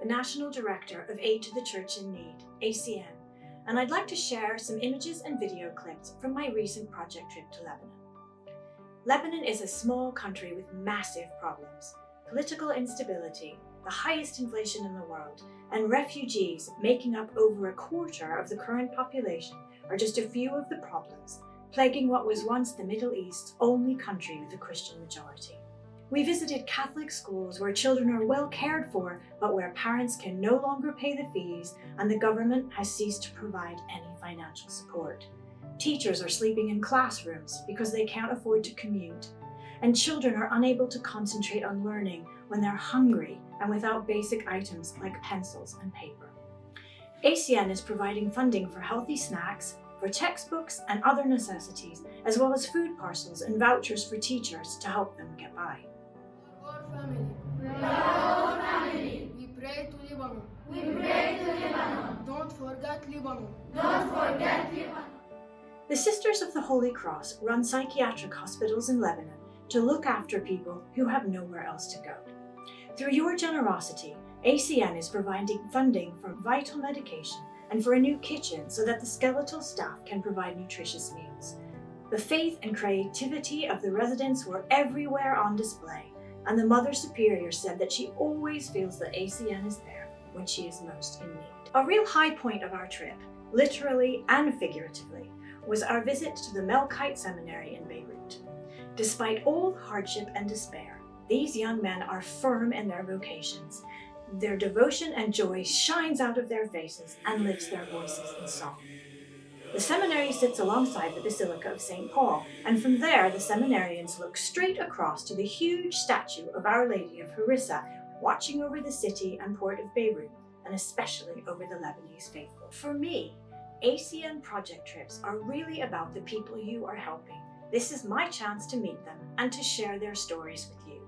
the National Director of Aid to the Church in Need, ACN, and I'd like to share some images and video clips from my recent project trip to Lebanon. Lebanon is a small country with massive problems: political instability, the highest inflation in the world, and refugees making up over a quarter of the current population are just a few of the problems plaguing what was once the Middle East's only country with a Christian majority. We visited Catholic schools where children are well cared for, but where parents can no longer pay the fees and the government has ceased to provide any financial support. Teachers are sleeping in classrooms because they can't afford to commute, and children are unable to concentrate on learning when they're hungry and without basic items like pencils and paper. ACN is providing funding for healthy snacks, for textbooks and other necessities, as well as food parcels and vouchers for teachers to help them get by. Our family. We are our family. We pray to Lebanon. We pray to Lebanon. Don't forget Lebanon. Don't forget Lebanon. The Sisters of the Holy Cross run psychiatric hospitals in Lebanon to look after people who have nowhere else to go. Through your generosity, ACN is providing funding for vital medication and for a new kitchen so that the skeletal staff can provide nutritious meals. The faith and creativity of the residents were everywhere on display, and the Mother Superior said that she always feels that ACN is there when she is most in need. A real high point of our trip, literally and figuratively, was our visit to the Melkite Seminary in Beirut. Despite all the hardship and despair, these young men are firm in their vocations. Their devotion and joy shines out of their faces and lifts their voices in song. The seminary sits alongside the Basilica of St. Paul, and from there the seminarians look straight across to the huge statue of Our Lady of Harissa, watching over the city and port of Beirut, and especially over the Lebanese faithful. For me, ACN project trips are really about the people you are helping. This is my chance to meet them and to share their stories with you.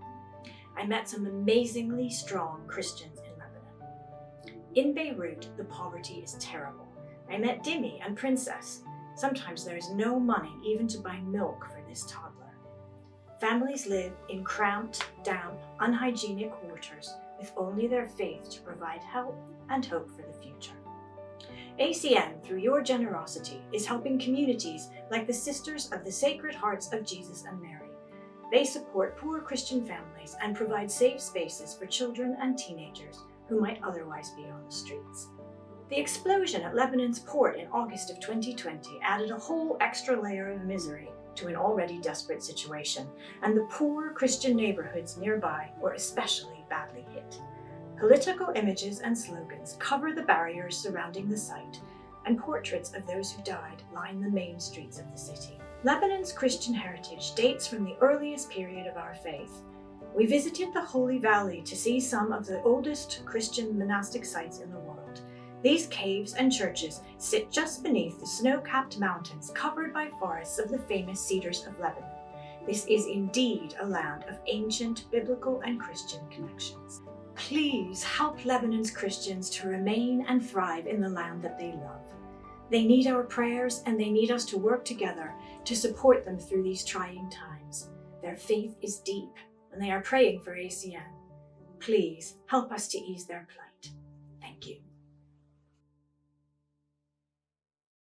I met some amazingly strong Christians in Lebanon. In Beirut, the poverty is terrible. I met Dimi and Princess. Sometimes there is no money even to buy milk for this toddler. Families live in cramped, damp, unhygienic quarters with only their faith to provide help and hope for the future. ACN, through your generosity, is helping communities like the Sisters of the Sacred Hearts of Jesus and Mary. They support poor Christian families and provide safe spaces for children and teenagers who might otherwise be on the streets. The explosion at Lebanon's port in August of 2020 added a whole extra layer of misery to an already desperate situation, and the poor Christian neighborhoods nearby were especially badly hit. Political images and slogans cover the barriers surrounding the site, and portraits of those who died line the main streets of the city. Lebanon's Christian heritage dates from the earliest period of our faith. We visited the Holy Valley to see some of the oldest Christian monastic sites in the world. These caves and churches sit just beneath the snow-capped mountains covered by forests of the famous cedars of Lebanon. This is indeed a land of ancient biblical and Christian connections. Please help Lebanon's Christians to remain and thrive in the land that they love. They need our prayers, and they need us to work together to support them through these trying times. Their faith is deep, and they are praying for ACN. Please help us to ease their plight. Thank you.